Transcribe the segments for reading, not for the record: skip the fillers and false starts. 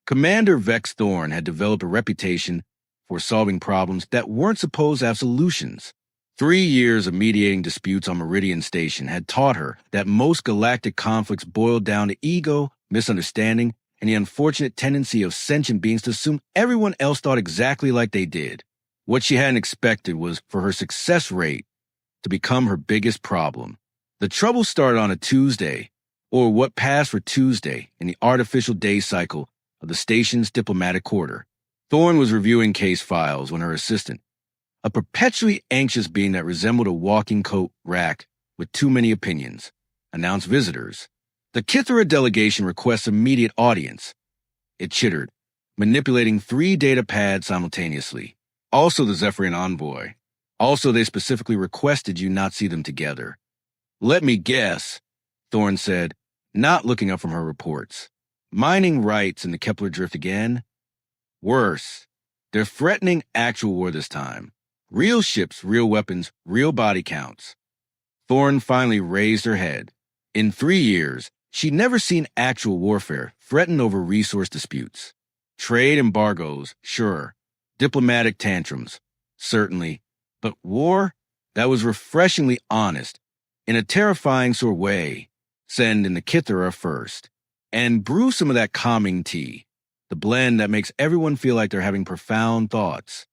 Commander Vex Thorn had developed a reputation for solving problems that weren't supposed to have solutions. 3 years of mediating disputes on Meridian Station had taught her that most galactic conflicts boiled down to ego, misunderstanding, and the unfortunate tendency of sentient beings to assume everyone else thought exactly like they did. What she hadn't expected was for her success rate to become her biggest problem. The trouble started on a Tuesday, or what passed for Tuesday in the artificial day cycle of the station's diplomatic quarter. Thorn was reviewing case files when her assistant, a perpetually anxious being that resembled a walking coat rack with too many opinions, announced visitors. The Kithera delegation requests immediate audience. It chittered, manipulating 3 data pads simultaneously. Also the Zephyrian envoy. Also, they specifically requested you not see them together. Let me guess, Thorn said, not looking up from her reports. Mining rights in the Kepler drift again? Worse. They're threatening actual war this time. Real ships, real weapons, real body counts. Thorn finally raised her head. In 3 years, she'd never seen actual warfare threatened over resource disputes. Trade embargoes, sure. Diplomatic tantrums, certainly. But war? That was refreshingly honest, in a terrifying sort of way. Send in the Kithera first. And brew some of that calming tea, the blend that makes everyone feel like they're having profound thoughts.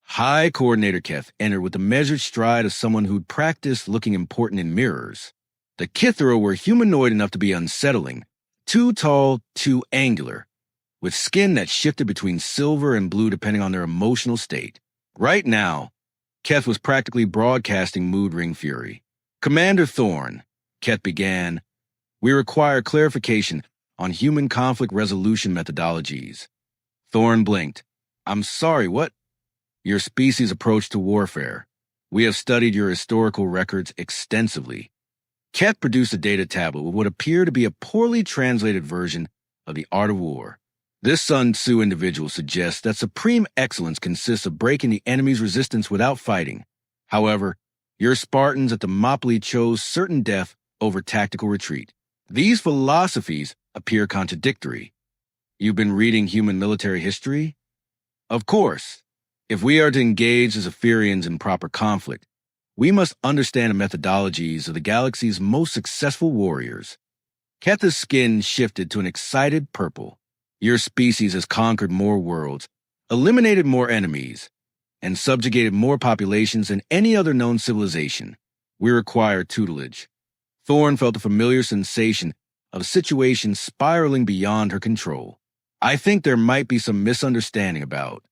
High Coordinator Keth entered with the measured stride of someone who'd practiced looking important in mirrors. The Kithera were humanoid enough to be unsettling, too tall, too angular, with skin that shifted between silver and blue depending on their emotional state. Right now, Keth was practically broadcasting mood ring fury. Commander Thorn, Keth began, we require clarification on human conflict resolution methodologies. Thorn blinked. I'm sorry, what? Your species' approach to warfare. We have studied your historical records extensively. Keth produced a data tablet with what appeared to be a poorly translated version of The Art of War. This Sun Tzu individual suggests that supreme excellence consists of breaking the enemy's resistance without fighting. However, your Spartans at Thermopylae chose certain death over tactical retreat. These philosophies appear contradictory. You've been reading human military history? Of course. If we are to engage the Zephyrians in proper conflict, we must understand the methodologies of the galaxy's most successful warriors. Ketha's skin shifted to an excited purple. Your species has conquered more worlds, eliminated more enemies, and subjugated more populations than any other known civilization. We require tutelage. Thorn felt a familiar sensation of a situation spiraling beyond her control. I think there might be some misunderstanding about.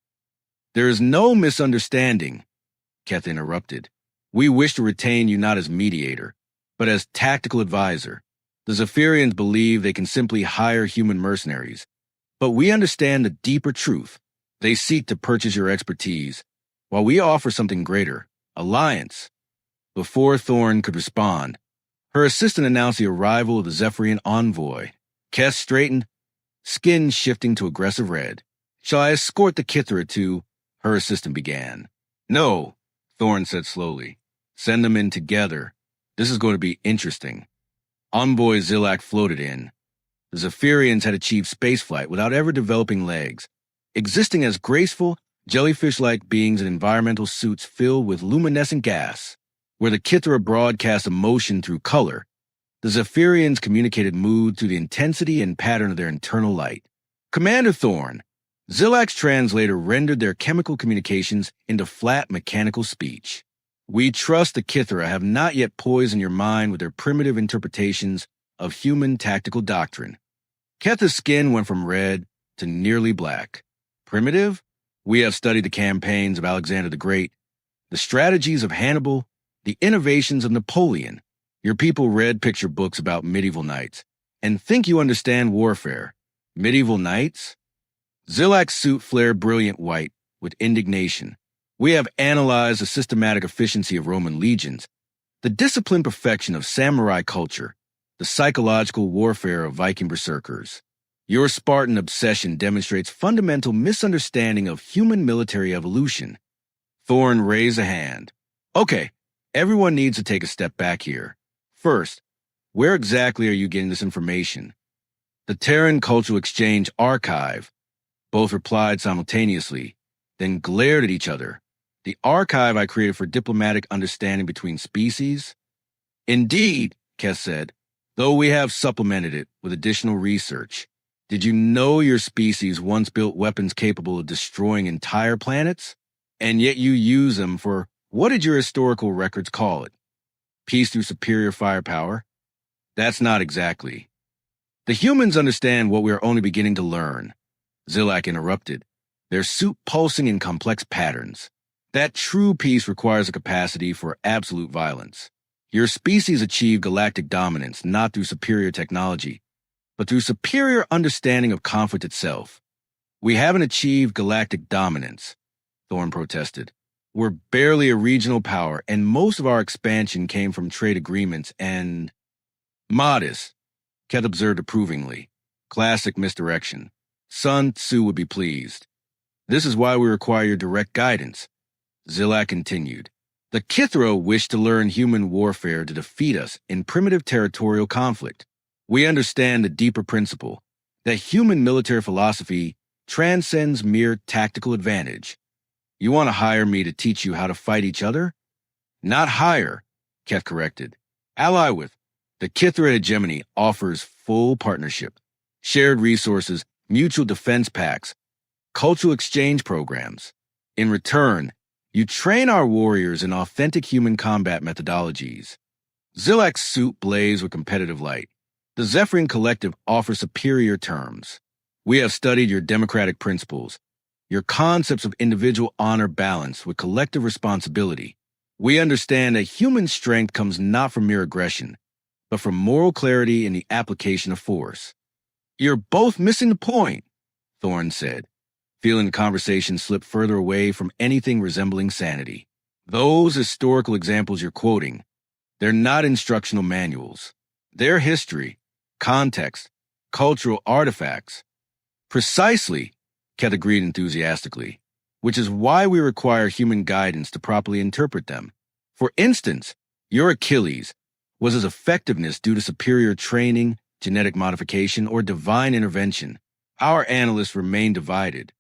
There is no misunderstanding, Keth interrupted. We wish to retain you not as mediator, but as tactical advisor. The Zephyrians believe they can simply hire human mercenaries, but we understand the deeper truth. They seek to purchase your expertise, while we offer something greater, alliance. Before Thorn could respond, her assistant announced the arrival of the Zephyrian envoy. Keth straightened, skin shifting to aggressive red. Shall I escort the Kithera to? Her assistant began. No, Thorn said slowly. Send them in together. This is going to be interesting. Envoy Zilak floated in. The Zephyrians had achieved spaceflight without ever developing legs, existing as graceful, jellyfish-like beings in environmental suits filled with luminescent gas. Where the Kithera broadcast emotion through color, the Zephyrians communicated mood through the intensity and pattern of their internal light. Commander Thorn, Zilak's translator rendered their chemical communications into flat mechanical speech. We trust the Kithera have not yet poisoned your mind with their primitive interpretations of human tactical doctrine. Ketha's skin went from red to nearly black. Primitive? We have studied the campaigns of Alexander the Great, the strategies of Hannibal, the innovations of Napoleon. Your people read picture books about medieval knights and think you understand warfare. Medieval knights? Zilak's suit flared brilliant white with indignation. We have analyzed the systematic efficiency of Roman legions, the disciplined perfection of samurai culture, the psychological warfare of Viking berserkers. Your Spartan obsession demonstrates fundamental misunderstanding of human military evolution. Thorn raised a hand. Okay. Everyone needs to take a step back here. First, where exactly are you getting this information? The Terran Cultural Exchange Archive. Both replied simultaneously, then glared at each other. The archive I created for diplomatic understanding between species? Indeed, Keth said, though we have supplemented it with additional research. Did you know your species once built weapons capable of destroying entire planets? And yet you use them for, what did your historical records call it? Peace through superior firepower? That's not exactly. The humans understand what we are only beginning to learn. Zilak interrupted, their suit pulsing in complex patterns. That true peace requires a capacity for absolute violence. Your species achieved galactic dominance not through superior technology, but through superior understanding of conflict itself. We haven't achieved galactic dominance, Thorne protested. We're barely a regional power, and most of our expansion came from trade agreements and... Modest, Keth observed approvingly. Classic misdirection. Sun Tzu would be pleased. This is why we require your direct guidance. Zilak continued. The Kithro wish to learn human warfare to defeat us in primitive territorial conflict. We understand the deeper principle, that human military philosophy transcends mere tactical advantage. You want to hire me to teach you how to fight each other? Not hire, Keth corrected. Ally with. The Kithra hegemony offers full partnership, shared resources, mutual defense pacts, cultural exchange programs. In return, you train our warriors in authentic human combat methodologies. Zilak's suit blazed with competitive light. The Zephyrian Collective offers superior terms. We have studied your democratic principles, your concepts of individual honor balanced with collective responsibility. We understand that human strength comes not from mere aggression, but from moral clarity in the application of force. You're both missing the point, Thorne said, feeling the conversation slip further away from anything resembling sanity. Those historical examples you're quoting, they're not instructional manuals. They're history, context, cultural artifacts. Precisely, Keth agreed enthusiastically, which is why we require human guidance to properly interpret them. For instance, your Achilles was his effectiveness due to superior training, genetic modification, or divine intervention. Our analysts remain divided.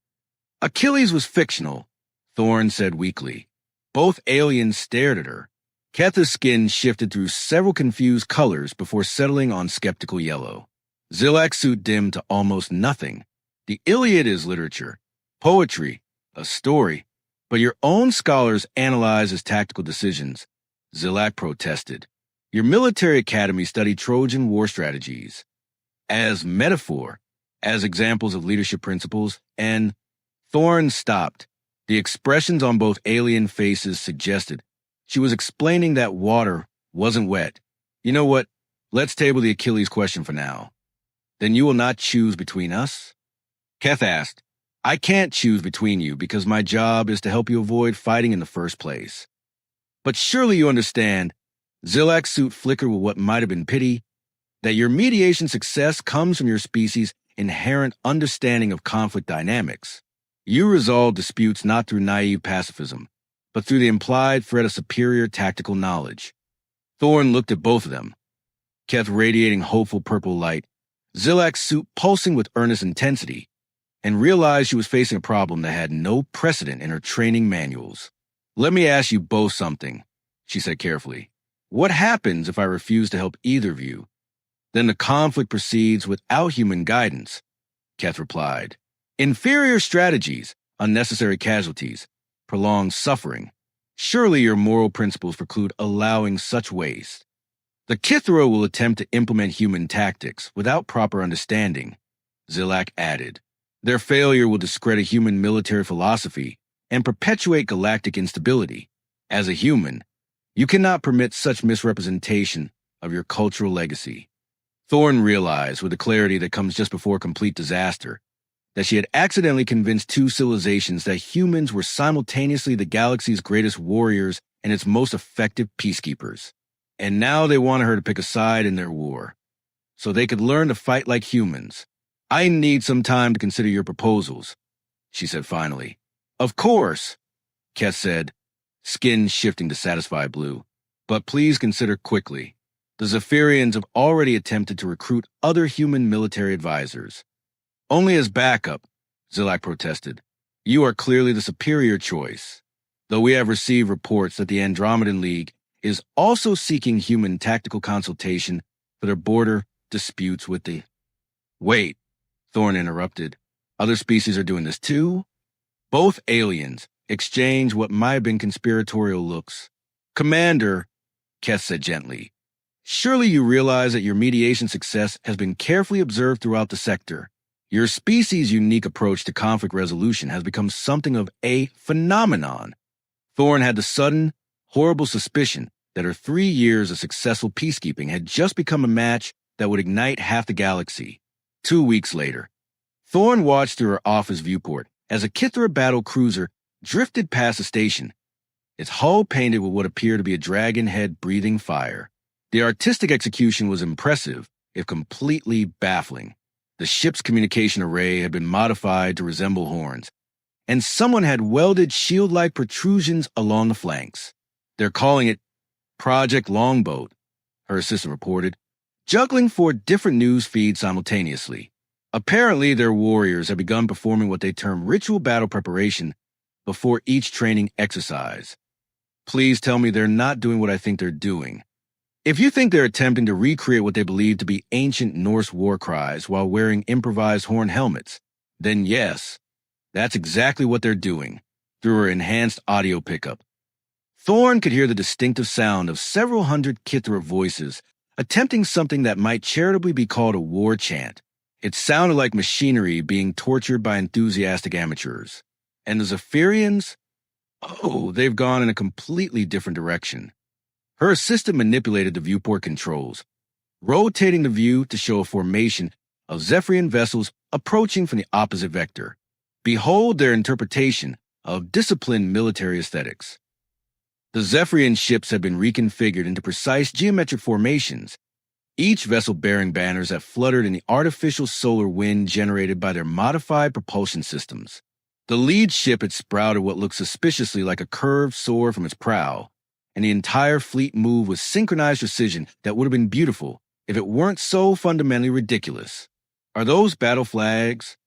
Achilles was fictional, Thorne said weakly. Both aliens stared at her. Keth's skin shifted through several confused colors before settling on skeptical yellow. Zilak's suit dimmed to almost nothing. The Iliad is literature, poetry, a story, but your own scholars analyze as tactical decisions, Zilak protested. Your military academy studied Trojan war strategies as metaphor, as examples of leadership principles, and Thorne stopped. The expressions on both alien faces suggested she was explaining that water wasn't wet. You know what? Let's table the Achilles question for now. Then you will not choose between us? Keth asked. I can't choose between you because my job is to help you avoid fighting in the first place. But surely you understand, Zilak's suit flickered with what might have been pity, that your mediation success comes from your species' inherent understanding of conflict dynamics. You resolve disputes not through naive pacifism, but through the implied threat of superior tactical knowledge. Thorne looked at both of them, Keth radiating hopeful purple light, Zilak's suit pulsing with earnest intensity, and realized she was facing a problem that had no precedent in her training manuals. Let me ask you both something, she said carefully. What happens if I refuse to help either of you? Then the conflict proceeds without human guidance, Keth replied. Inferior strategies, unnecessary casualties, prolonged suffering. Surely your moral principles preclude allowing such waste. The Kithro will attempt to implement human tactics without proper understanding, Zilak added. Their failure will discredit human military philosophy and perpetuate galactic instability. As a human, you cannot permit such misrepresentation of your cultural legacy. Thorne realized, with the clarity that comes just before complete disaster, that she had accidentally convinced two civilizations that humans were simultaneously the galaxy's greatest warriors and its most effective peacekeepers. And now they wanted her to pick a side in their war, so they could learn to fight like humans. I need some time to consider your proposals, she said finally. Of course, Keth said, skin shifting to satisfied blue. But please consider quickly. The Zephyrians have already attempted to recruit other human military advisors. Only as backup, Zilak protested. You are clearly the superior choice. Though we have received reports that the Andromedan League is also seeking human tactical consultation for their border disputes with the... Wait, Thorn interrupted. Other species are doing this too? Both aliens exchange what might have been conspiratorial looks. Commander, Keth said gently, surely you realize that your mediation success has been carefully observed throughout the sector. Your species' unique approach to conflict resolution has become something of a phenomenon. Thorn had the sudden, horrible suspicion that her 3 years of successful peacekeeping had just become a match that would ignite half the galaxy. 2 weeks later, Thorn watched through her office viewport as a Kithra battle cruiser drifted past the station, its hull painted with what appeared to be a dragon head breathing fire. The artistic execution was impressive, if completely baffling. The ship's communication array had been modified to resemble horns, and someone had welded shield-like protrusions along the flanks. They're calling it Project Longboat, her assistant reported, juggling 4 different news feeds simultaneously. Apparently, their warriors had begun performing what they term ritual battle preparation before each training exercise. Please tell me they're not doing what I think they're doing. If you think they're attempting to recreate what they believe to be ancient Norse war cries while wearing improvised horn helmets, then yes, that's exactly what they're doing, through her enhanced audio pickup. Thorn could hear the distinctive sound of several hundred Kithra voices attempting something that might charitably be called a war chant. It sounded like machinery being tortured by enthusiastic amateurs. And the Zephyrians? Oh, they've gone in a completely different direction. Her assistant manipulated the viewport controls, rotating the view to show a formation of Zephyrian vessels approaching from the opposite vector. Behold their interpretation of disciplined military aesthetics. The Zephyrian ships had been reconfigured into precise geometric formations, each vessel bearing banners that fluttered in the artificial solar wind generated by their modified propulsion systems. The lead ship had sprouted what looked suspiciously like a curved sword from its prow, and the entire fleet moved with synchronized precision that would have been beautiful if it weren't so fundamentally ridiculous. Are those battle flags?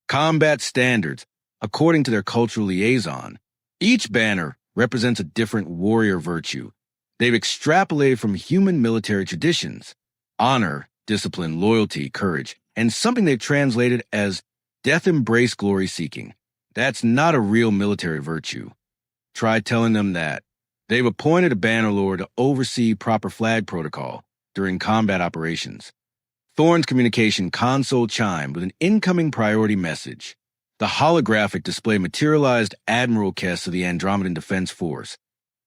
Combat standards, according to their cultural liaison. Each banner represents a different warrior virtue. They've extrapolated from human military traditions: honor, discipline, loyalty, courage, and something they've translated as death embrace glory seeking. That's not a real military virtue. Try telling them that. They've appointed a bannerlord to oversee proper flag protocol during combat operations. Thorn's communication console chimed with an incoming priority message. The holographic display materialized Admiral Kess of the Andromedan Defense Force,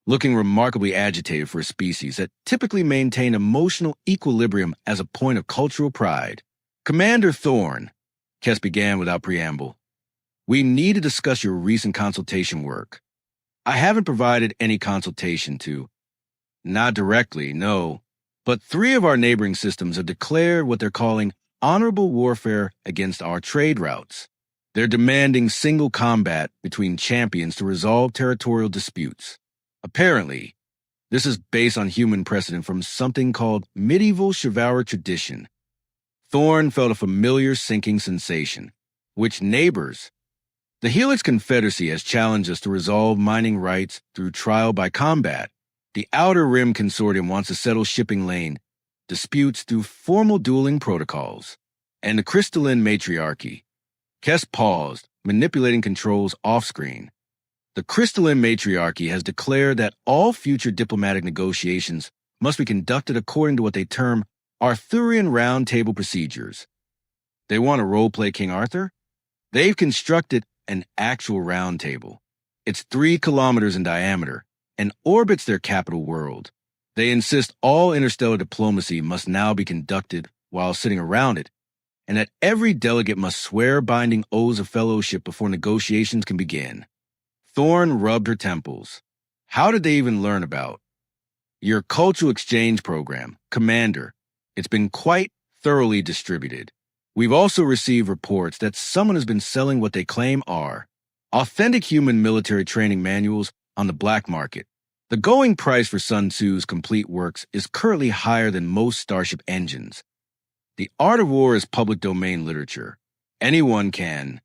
looking remarkably agitated for a species that typically maintained emotional equilibrium as a point of cultural pride. Commander Thorn, Kess began without preamble, we need to discuss your recent consultation work. I haven't provided any consultation to. Not directly, no. But 3 of our neighboring systems have declared what they're calling honorable warfare against our trade routes. They're demanding single combat between champions to resolve territorial disputes. Apparently, this is based on human precedent from something called medieval chivalry tradition. Thorn felt a familiar sinking sensation. Which neighbors? The Helix Confederacy has challenged us to resolve mining rights through trial by combat. The Outer Rim Consortium wants to settle shipping lane disputes through formal dueling protocols. And the Crystalline Matriarchy. Kess paused, manipulating controls off-screen. The Crystalline Matriarchy has declared that all future diplomatic negotiations must be conducted according to what they term Arthurian Round Table procedures. They want to role-play King Arthur? They've constructed an actual round table. It's 3 kilometers in diameter and orbits their capital world. They insist all interstellar diplomacy must now be conducted while sitting around it, and that every delegate must swear binding oaths of fellowship before negotiations can begin. Thorn rubbed her temples. How did they even learn about your cultural exchange program, Commander? It's been quite thoroughly distributed. We've also received reports that someone has been selling what they claim are authentic human military training manuals on the black market. The going price for Sun Tzu's complete works is currently higher than most Starship engines. The art of war is public domain literature. Anyone can.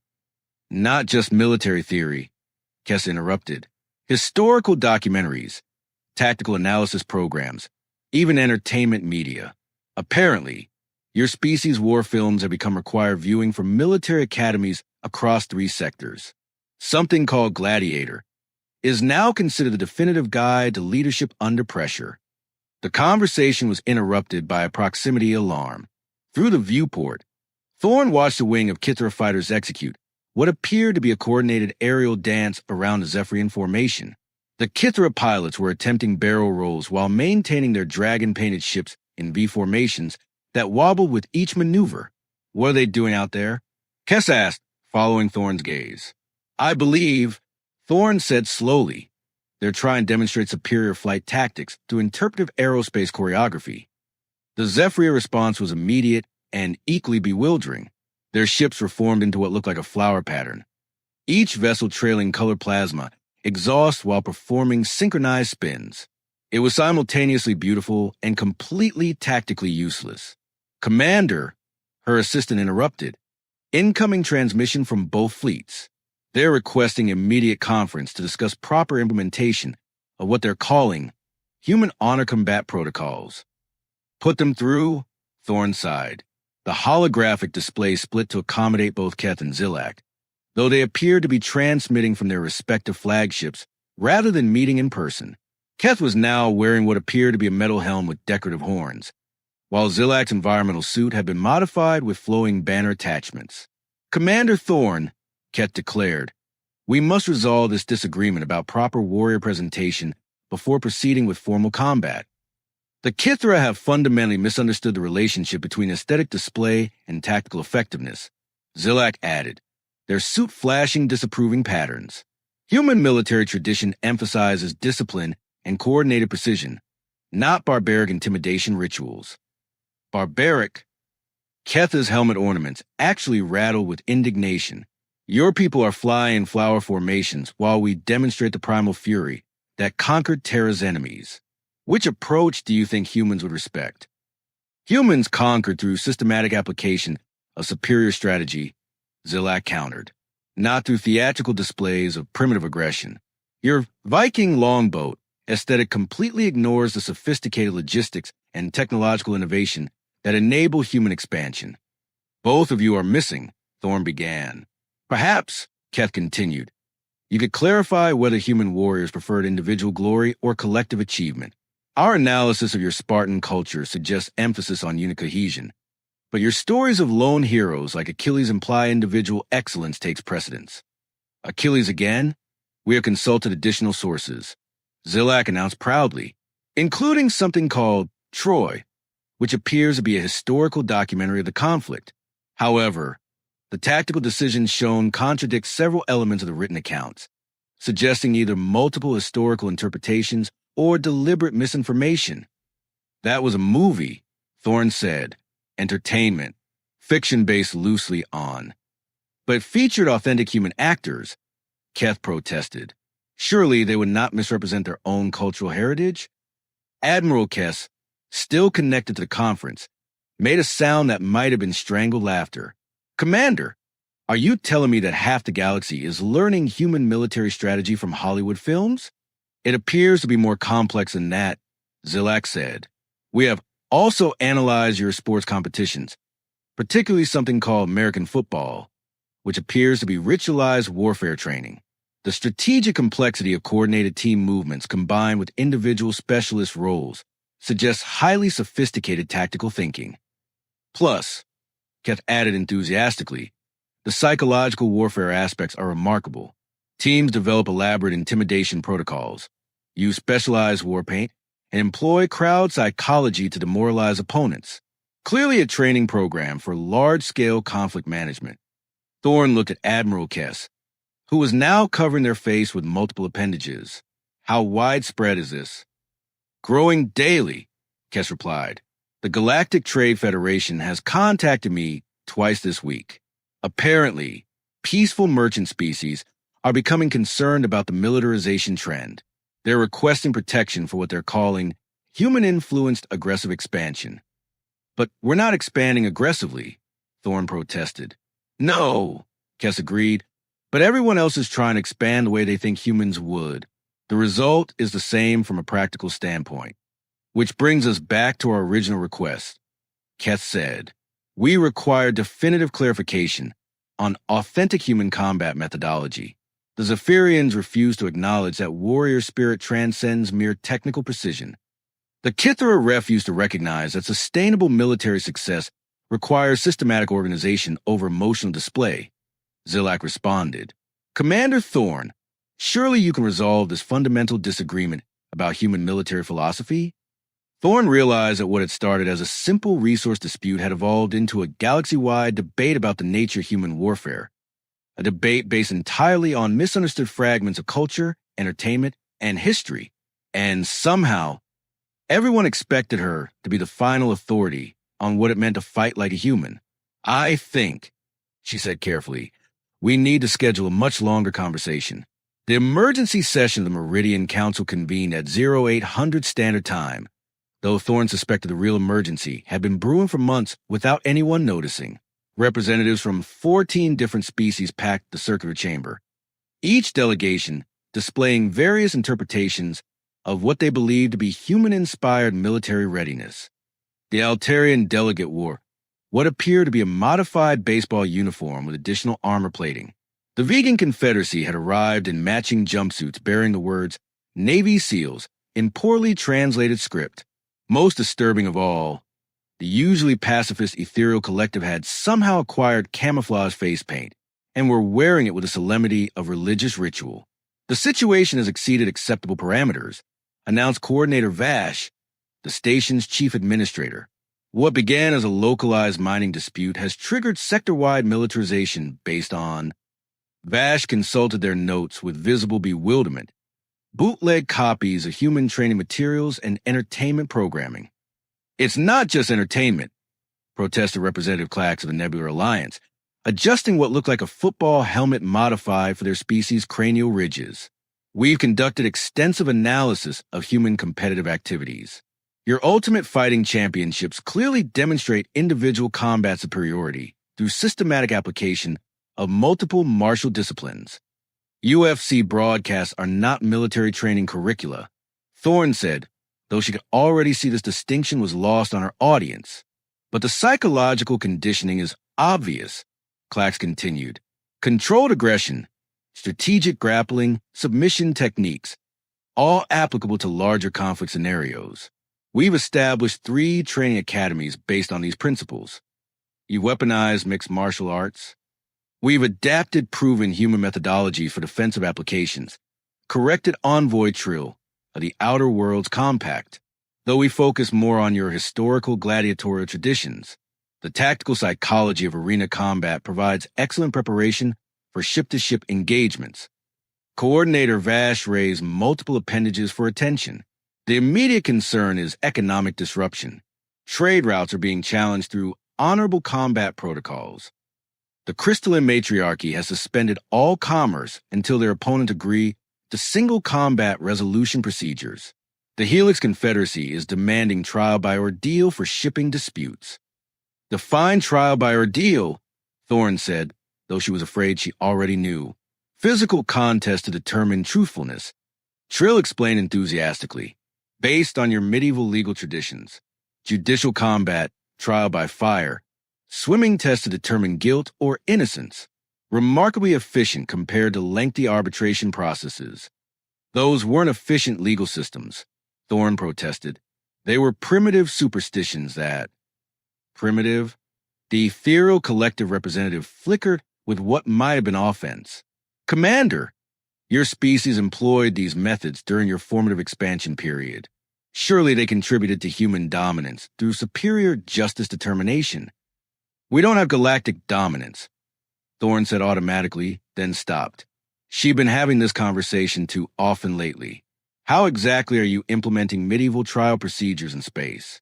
Not just military theory, Kess interrupted. Historical documentaries, tactical analysis programs, even entertainment media. Apparently, your species' war films have become required viewing for military academies across 3 sectors. Something called Gladiator is now considered the definitive guide to leadership under pressure. The conversation was interrupted by a proximity alarm. Through the viewport, Thorne watched a wing of Kithra fighters execute what appeared to be a coordinated aerial dance around the Zephyrian formation. The Kithra pilots were attempting barrel rolls while maintaining their dragon-painted ships in V formations that wobbled with each maneuver. What are they doing out there? Kess asked, following Thorne's gaze. I believe, Thorne said slowly, they're trying to demonstrate superior flight tactics through interpretive aerospace choreography. The Zephyr response was immediate and equally bewildering. Their ships were formed into what looked like a flower pattern, each vessel trailing color plasma, exhaust while performing synchronized spins. It was simultaneously beautiful and completely tactically useless. Commander, her assistant interrupted. Incoming transmission from both fleets. They're requesting immediate conference to discuss proper implementation of what they're calling human honor combat protocols. Put them through, Thorne sighed. The holographic display split to accommodate both Keth and Zilak, though they appeared to be transmitting from their respective flagships rather than meeting in person. Keth was now wearing what appeared to be a metal helm with decorative horns, while Zilak's environmental suit had been modified with flowing banner attachments. Commander Thorne, Keth declared, we must resolve this disagreement about proper warrior presentation before proceeding with formal combat. The Kithra have fundamentally misunderstood the relationship between aesthetic display and tactical effectiveness, Zilak added, their suit flashing disapproving patterns. Human military tradition emphasizes discipline and coordinated precision, not barbaric intimidation rituals. Barbaric, Ketha's helmet ornaments actually rattle with indignation. Your people are flying flower formations while we demonstrate the primal fury that conquered Terra's enemies. Which approach do you think humans would respect? Humans conquered through systematic application of superior strategy, Zilak countered, not through theatrical displays of primitive aggression. Your Viking longboat aesthetic completely ignores the sophisticated logistics and technological innovation that enable human expansion. Both of you are missing, Thorne began. Perhaps, Keth continued, you could clarify whether human warriors preferred individual glory or collective achievement. Our analysis of your Spartan culture suggests emphasis on unit cohesion, but your stories of lone heroes like Achilles imply individual excellence takes precedence. Achilles again? We have consulted additional sources, Zilak announced proudly, including something called Troy, which appears to be a historical documentary of the conflict. However, the tactical decisions shown contradict several elements of the written accounts, suggesting either multiple historical interpretations or deliberate misinformation. That was a movie, Thorne said. Entertainment, fiction based loosely on. But featured authentic human actors, Keth protested. Surely they would not misrepresent their own cultural heritage? Admiral Kess, still connected to the conference, made a sound that might have been strangled laughter. Commander, are you telling me that half the galaxy is learning human military strategy from Hollywood films? It appears to be more complex than that, Zilak said. We have also analyzed your sports competitions, particularly something called American football, which appears to be ritualized warfare training. The strategic complexity of coordinated team movements combined with individual specialist roles suggests highly sophisticated tactical thinking. Plus, Keth added enthusiastically, the psychological warfare aspects are remarkable. Teams develop elaborate intimidation protocols, use specialized war paint, and employ crowd psychology to demoralize opponents. Clearly a training program for large-scale conflict management. Thorne looked at Admiral Kess, who was now covering their face with multiple appendages. How widespread is this? Growing daily, Kess replied. The Galactic Trade Federation has contacted me twice this week. Apparently, peaceful merchant species are becoming concerned about the militarization trend. They're requesting protection for what they're calling human-influenced aggressive expansion. But we're not expanding aggressively, Thorne protested. No, Kess agreed, but everyone else is trying to expand the way they think humans would. The result is the same from a practical standpoint. Which brings us back to our original request. Kess said, we require definitive clarification on authentic human combat methodology. The Zephyrians refuse to acknowledge that warrior spirit transcends mere technical precision. The Kithara refuse to recognize that sustainable military success requires systematic organization over emotional display. Zilak responded, Commander Thorne, surely you can resolve this fundamental disagreement about human military philosophy? Thorne realized that what had started as a simple resource dispute had evolved into a galaxy-wide debate about the nature of human warfare. A debate based entirely on misunderstood fragments of culture, entertainment, and history. And somehow, everyone expected her to be the final authority on what it meant to fight like a human. I think, she said carefully, we need to schedule a much longer conversation. The emergency session of the Meridian Council convened at 0800 Standard Time, though Thorne suspected the real emergency had been brewing for months without anyone noticing. Representatives from 14 different species packed the circular chamber, each delegation displaying various interpretations of what they believed to be human-inspired military readiness. The Altarian delegate wore what appeared to be a modified baseball uniform with additional armor plating. The Vegan Confederacy had arrived in matching jumpsuits bearing the words Navy SEALs in poorly translated script. Most disturbing of all, the usually pacifist ethereal collective had somehow acquired camouflage face paint and were wearing it with the solemnity of religious ritual. The situation has exceeded acceptable parameters, announced Coordinator Vash, the station's chief administrator. What began as a localized mining dispute has triggered sector-wide militarization based on... Vash consulted their notes with visible bewilderment. Bootleg copies of human training materials and entertainment programming. It's not just entertainment, protested Representative Clax of the Nebular Alliance, adjusting what looked like a football helmet modified for their species' cranial ridges. We've conducted extensive analysis of human competitive activities. Your Ultimate Fighting Championships clearly demonstrate individual combat superiority through systematic application of multiple martial disciplines. UFC broadcasts are not military training curricula, Thorne said, though she could already see this distinction was lost on her audience. But the psychological conditioning is obvious, Clax continued. Controlled aggression, strategic grappling, submission techniques, all applicable to larger conflict scenarios. We've established 3 training academies based on these principles. You've weaponized mixed martial arts. We've adapted proven human methodology for defensive applications, corrected envoy trill of the Outer Worlds Compact, though we focus more on your historical gladiatorial traditions. The tactical psychology of arena combat provides excellent preparation for ship-to-ship engagements. Coordinator Vash raised multiple appendages for attention. The immediate concern is economic disruption. Trade routes are being challenged through honorable combat protocols. The crystalline matriarchy has suspended all commerce until their opponents agree to single combat resolution procedures. The Helix Confederacy is demanding trial by ordeal for shipping disputes. Define trial by ordeal, Thorne said, though she was afraid she already knew. Physical contest to determine truthfulness. Trill explained enthusiastically. Based on your medieval legal traditions. Judicial combat, trial by fire. Swimming test to determine guilt or innocence. Remarkably efficient compared to lengthy arbitration processes. Those weren't efficient legal systems, Thorne protested. They were primitive superstitions that... Primitive? The ethereal collective representative flickered with what might have been offense. Commander, your species employed these methods during your formative expansion period. Surely they contributed to human dominance through superior justice determination. We don't have galactic dominance, Thorne said automatically, then stopped. She'd been having this conversation too often lately. How exactly are you implementing medieval trial procedures in space?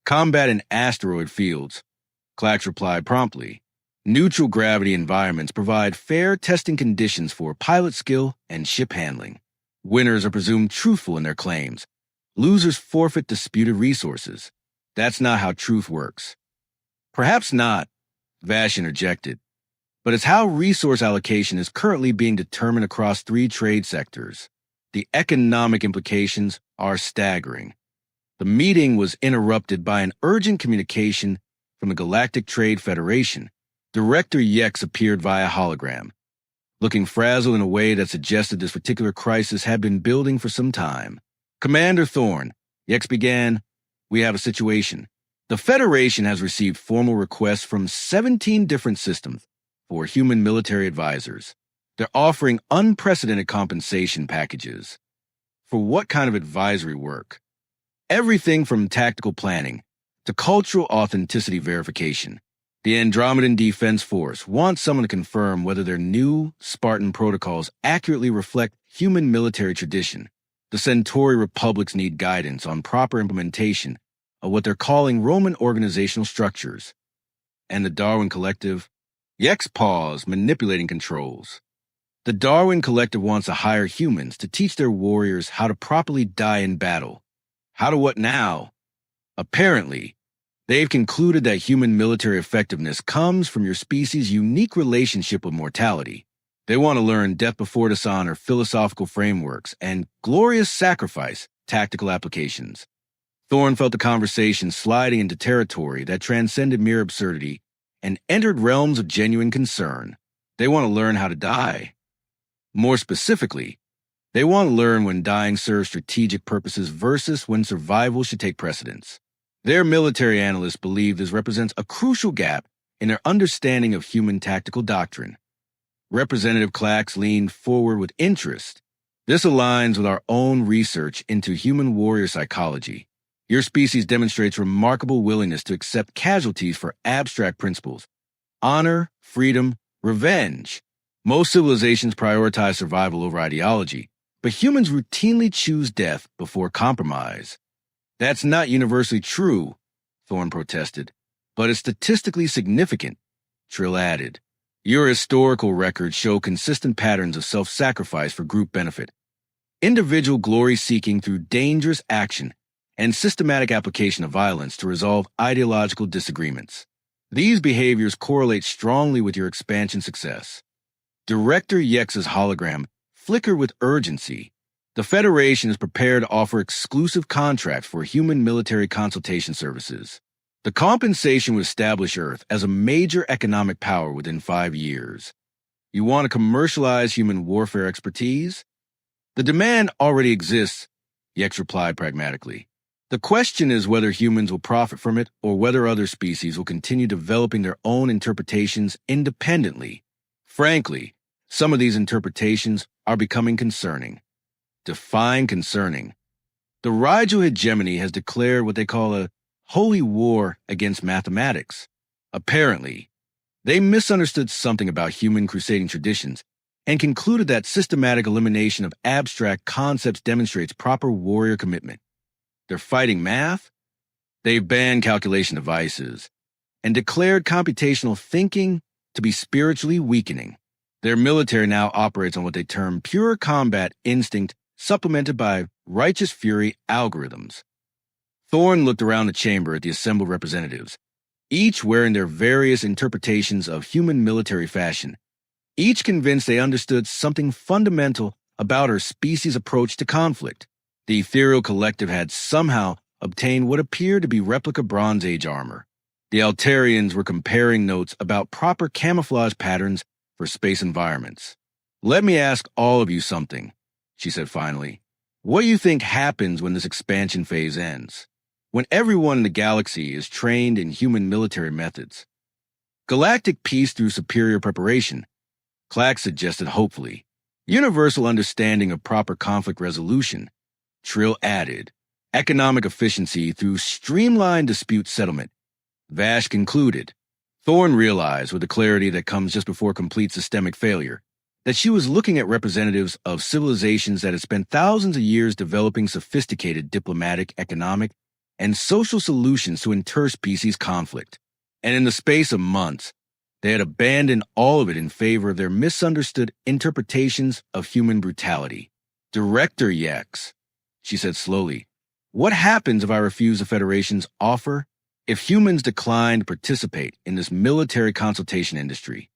Combat in asteroid fields, Clax replied promptly. Neutral gravity environments provide fair testing conditions for pilot skill and ship handling. Winners are presumed truthful in their claims. Losers forfeit disputed resources. That's not how truth works. Perhaps not, Vash interjected, but it's how resource allocation is currently being determined across 3 trade sectors. The economic implications are staggering. The meeting was interrupted by an urgent communication from the Galactic Trade Federation. Director Yex appeared via hologram, looking frazzled in a way that suggested this particular crisis had been building for some time. Commander Thorne, Yex began, we have a situation. The Federation has received formal requests from 17 different systems for human military advisors. They're offering unprecedented compensation packages. For what kind of advisory work? Everything from tactical planning to cultural authenticity verification. The Andromedan Defense Force wants someone to confirm whether their new Spartan protocols accurately reflect human military tradition. The Centauri Republics need guidance on proper implementation of what they're calling Roman organizational structures. And the Darwin Collective? Yex paused, manipulating controls. The Darwin Collective wants to hire humans to teach their warriors how to properly die in battle. How to what now? Apparently, they've concluded that human military effectiveness comes from your species' unique relationship with mortality. They want to learn death before dishonor philosophical frameworks and glorious sacrifice tactical applications. Thorne felt the conversation sliding into territory that transcended mere absurdity and entered realms of genuine concern. They want to learn how to die. More specifically, they want to learn when dying serves strategic purposes versus when survival should take precedence. Their military analysts believe this represents a crucial gap in their understanding of human tactical doctrine. Representative Clax leaned forward with interest. This aligns with our own research into human warrior psychology. Your species demonstrates remarkable willingness to accept casualties for abstract principles. Honor, freedom, revenge. Most civilizations prioritize survival over ideology, but humans routinely choose death before compromise. That's not universally true, Thorne protested, but it's statistically significant, Trill added. Your historical records show consistent patterns of self-sacrifice for group benefit, individual glory-seeking through dangerous action, and systematic application of violence to resolve ideological disagreements. These behaviors correlate strongly with your expansion success. Director Yex's hologram flickered with urgency. The Federation is prepared to offer exclusive contracts for human military consultation services. The compensation would establish Earth as a major economic power within 5 years. You want to commercialize human warfare expertise? The demand already exists, Yex replied pragmatically. The question is whether humans will profit from it or whether other species will continue developing their own interpretations independently. Frankly, some of these interpretations are becoming concerning. Define concerning. The Rigel hegemony has declared what they call a holy war against mathematics. Apparently, they misunderstood something about human crusading traditions and concluded that systematic elimination of abstract concepts demonstrates proper warrior commitment. They're fighting math? They've banned calculation devices and declared computational thinking to be spiritually weakening. Their military now operates on what they term pure combat instinct supplemented by righteous fury algorithms. Thorne looked around the chamber at the assembled representatives, each wearing their various interpretations of human military fashion, each convinced they understood something fundamental about her species' approach to conflict. The ethereal collective had somehow obtained what appeared to be replica Bronze Age armor. The Altarians were comparing notes about proper camouflage patterns for space environments. Let me ask all of you something, she said finally. What do you think happens when this expansion phase ends? When everyone in the galaxy is trained in human military methods? Galactic peace through superior preparation, Clack suggested hopefully. Universal understanding of proper conflict resolution, Trill added. Economic efficiency through streamlined dispute settlement, Vash concluded. Thorne realized, with the clarity that comes just before complete systemic failure, that she was looking at representatives of civilizations that had spent thousands of years developing sophisticated diplomatic, economic, and social solutions to interspecies conflict. And in the space of months, they had abandoned all of it in favor of their misunderstood interpretations of human brutality. Director Yex, she said slowly, what happens if I refuse the Federation's offer? If humans decline to participate in this military consultation industry,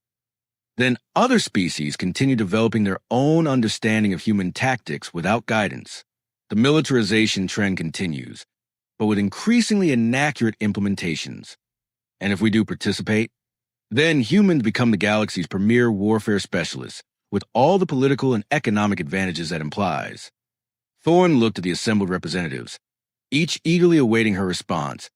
then other species continue developing their own understanding of human tactics without guidance. The militarization trend continues, but with increasingly inaccurate implementations. And if we do participate, then humans become the galaxy's premier warfare specialists, with all the political and economic advantages that implies. Thorne looked at the assembled representatives, each eagerly awaiting her response,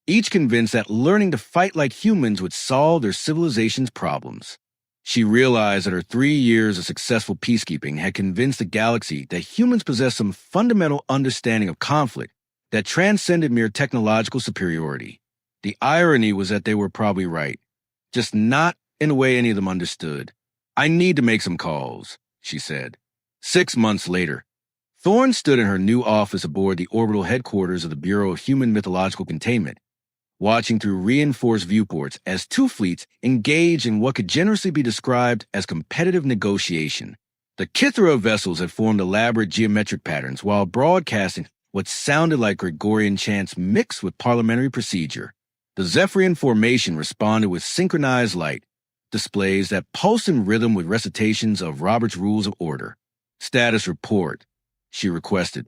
each convinced that learning to fight like humans would solve their civilization's problems. She realized that her 3 years of successful peacekeeping had convinced the galaxy that humans possessed some fundamental understanding of conflict that transcended mere technological superiority. The irony was that they were probably right, just not in a way any of them understood. I need to make some calls, she said. 6 months later, Thorne stood in her new office aboard the orbital headquarters of the Bureau of Human Mythological Containment, watching through reinforced viewports as two fleets engaged in what could generously be described as competitive negotiation. The Kithra vessels had formed elaborate geometric patterns while broadcasting what sounded like Gregorian chants mixed with parliamentary procedure. The Zephyrian formation responded with synchronized light displays that pulsed in rhythm with recitations of Robert's Rules of Order. Status report, she requested,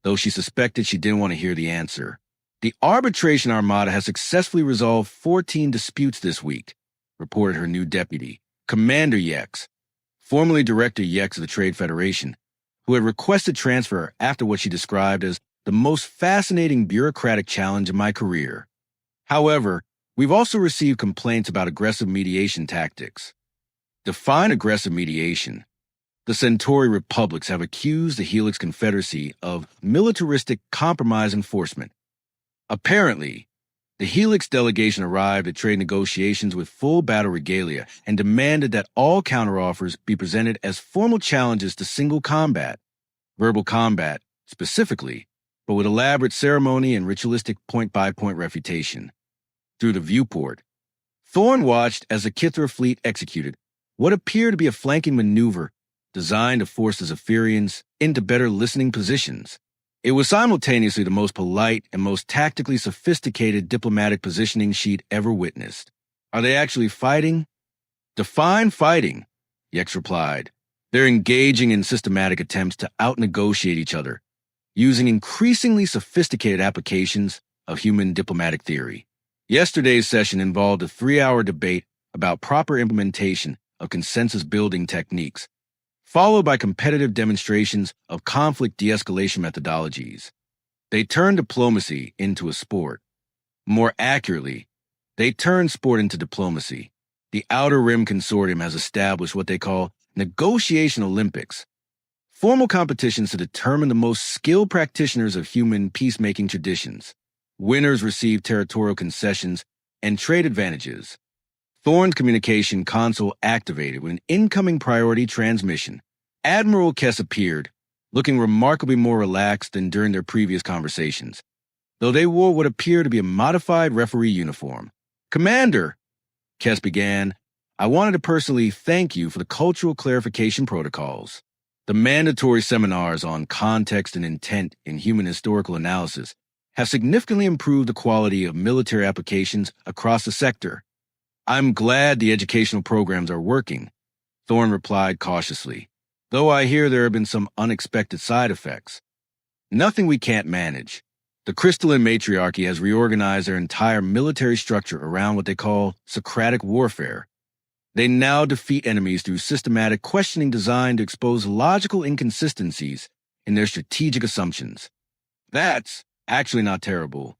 though she suspected she didn't want to hear the answer. The arbitration armada has successfully resolved 14 disputes this week, reported her new deputy, Commander Yex, formerly Director Yex of the Trade Federation, who had requested transfer after what she described as the most fascinating bureaucratic challenge in my career. However, we've also received complaints about aggressive mediation tactics. Define aggressive mediation. The Centauri republics have accused the Helix Confederacy of militaristic compromise enforcement. Apparently, the Helix delegation arrived at trade negotiations with full battle regalia and demanded that all counteroffers be presented as formal challenges to single combat, verbal combat specifically, but with elaborate ceremony and ritualistic point-by-point refutation. Through the viewport, Thorne watched as the Kithra fleet executed what appeared to be a flanking maneuver designed to force the Zephyrians into better listening positions. It was simultaneously the most polite and most tactically sophisticated diplomatic positioning she'd ever witnessed. Are they actually fighting? Define fighting, Yex replied. They're engaging in systematic attempts to out-negotiate each other, using increasingly sophisticated applications of human diplomatic theory. Yesterday's session involved a 3-hour debate about proper implementation of consensus-building techniques, followed by competitive demonstrations of conflict de-escalation methodologies. They turned diplomacy into a sport. More accurately, they turned sport into diplomacy. The Outer Rim Consortium has established what they call Negotiation Olympics, formal competitions to determine the most skilled practitioners of human peacemaking traditions. Winners receive territorial concessions and trade advantages. Thorne's communication console activated with an incoming priority transmission. Admiral Kess appeared, looking remarkably more relaxed than during their previous conversations, though they wore what appeared to be a modified referee uniform. Commander, Kess began, I wanted to personally thank you for the cultural clarification protocols. The mandatory seminars on context and intent in human historical analysis have significantly improved the quality of military applications across the sector. I'm glad the educational programs are working, Thorne replied cautiously, though I hear there have been some unexpected side effects. Nothing we can't manage. The crystalline matriarchy has reorganized their entire military structure around what they call Socratic warfare. They now defeat enemies through systematic questioning designed to expose logical inconsistencies in their strategic assumptions. That's actually not terrible.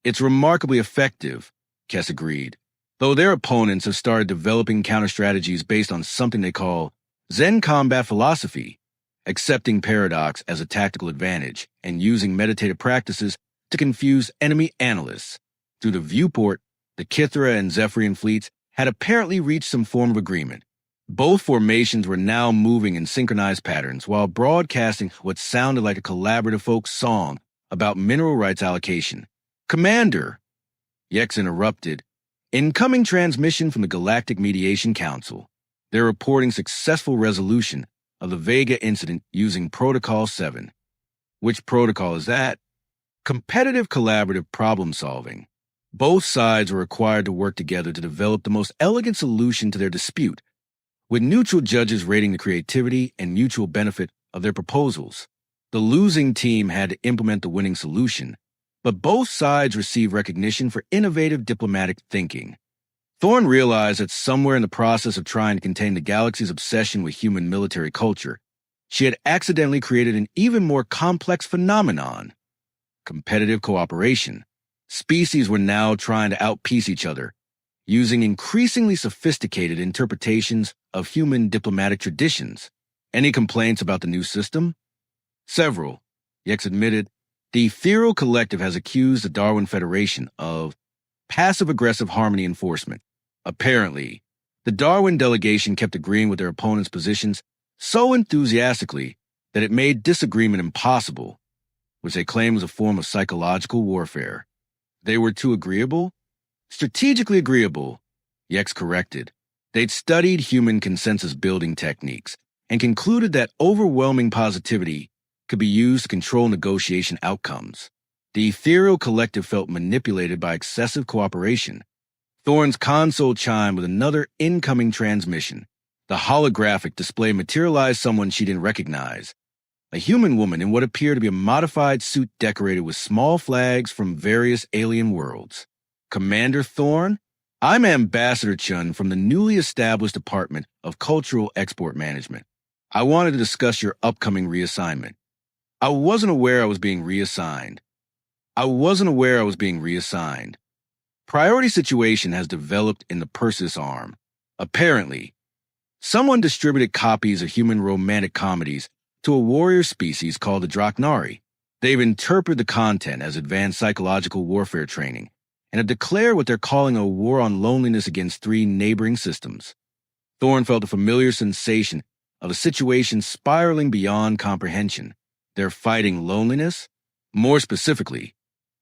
It's remarkably effective, Kess agreed, though their opponents have started developing counter-strategies based on something they call Zen combat philosophy, accepting paradox as a tactical advantage and using meditative practices to confuse enemy analysts. Through the viewport, the Kithra and Zephyrian fleets had apparently reached some form of agreement. Both formations were now moving in synchronized patterns while broadcasting what sounded like a collaborative folk song about mineral rights allocation. Commander, Yex interrupted, incoming transmission from the Galactic Mediation Council. They're reporting successful resolution of the Vega incident using Protocol 7. Which protocol is that? Competitive collaborative problem solving. Both sides were required to work together to develop the most elegant solution to their dispute, with neutral judges rating the creativity and mutual benefit of their proposals. The losing team had to implement the winning solution, but both sides received recognition for innovative diplomatic thinking. Thorne realized that somewhere in the process of trying to contain the galaxy's obsession with human military culture, she had accidentally created an even more complex phenomenon: competitive cooperation. Species were now trying to outpiece each other, using increasingly sophisticated interpretations of human diplomatic traditions. Any complaints about the new system? Several. Yex admitted. The Ethereal Collective has accused the Darwin Federation of passive-aggressive harmony enforcement. Apparently, the Darwin delegation kept agreeing with their opponents' positions so enthusiastically that it made disagreement impossible, which they claimed was a form of psychological warfare. They were too agreeable? Strategically agreeable, Yex corrected. They'd studied human consensus-building techniques and concluded that overwhelming positivity could be used to control negotiation outcomes. The Ethereal Collective felt manipulated by excessive cooperation. Thorne's console chimed with another incoming transmission. The holographic display materialized someone she didn't recognize. A human woman in what appeared to be a modified suit decorated with small flags from various alien worlds. Commander Thorne? I'm Ambassador Chun from the newly established Department of Cultural Export Management. I wanted to discuss your upcoming reassignment. I wasn't aware I was being reassigned. Priority situation has developed in the Persis arm. Apparently, someone distributed copies of human romantic comedies to a warrior species called the Draknari. They've interpreted the content as advanced psychological warfare training and have declared what they're calling a war on loneliness against 3 neighboring systems. Thorne felt a familiar sensation of a situation spiraling beyond comprehension. They're fighting loneliness? More specifically,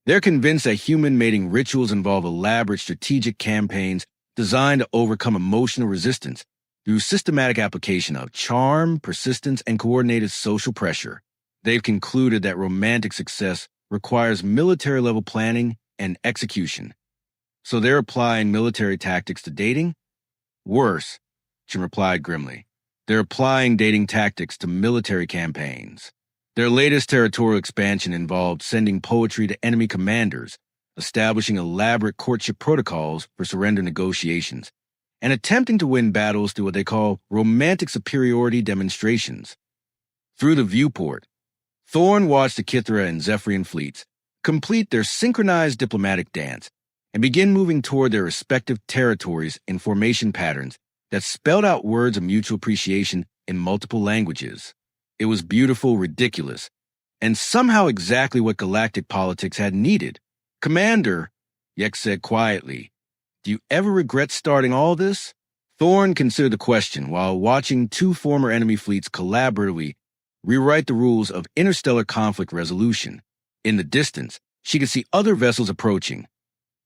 they're convinced that human mating rituals involve elaborate strategic campaigns designed to overcome emotional resistance through systematic application of charm, persistence, and coordinated social pressure. They've concluded that romantic success requires military-level planning and execution. So they're applying military tactics to dating? Worse, Jim replied grimly. They're applying dating tactics to military campaigns. Their latest territorial expansion involved sending poetry to enemy commanders, establishing elaborate courtship protocols for surrender negotiations, and attempting to win battles through what they call romantic superiority demonstrations. Through the viewport, Thorne watched the Kithra and Zephyrian fleets complete their synchronized diplomatic dance and begin moving toward their respective territories in formation patterns that spelled out words of mutual appreciation in multiple languages. It was beautiful, ridiculous, and somehow exactly what galactic politics had needed. Commander, Yex said quietly, do you ever regret starting all this? Thorne considered the question while watching 2 former enemy fleets collaboratively rewrite the rules of interstellar conflict resolution. In the distance, she could see other vessels approaching.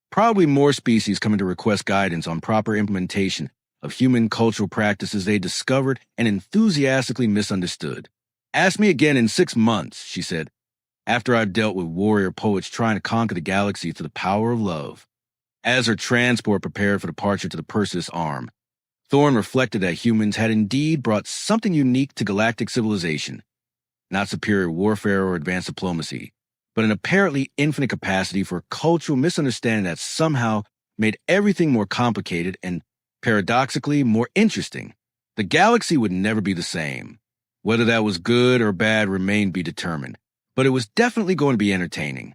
Probably more species coming to request guidance on proper implementation of human cultural practices they discovered and enthusiastically misunderstood. Ask me again in 6 months, she said, after I've dealt with warrior poets trying to conquer the galaxy through the power of love. As her transport prepared for departure to the Persis arm, Thorne reflected that humans had indeed brought something unique to galactic civilization. Not superior warfare or advanced diplomacy, but an apparently infinite capacity for cultural misunderstanding that somehow made everything more complicated and, paradoxically, more interesting. The galaxy would never be the same. Whether that was good or bad remained to be determined, but it was definitely going to be entertaining.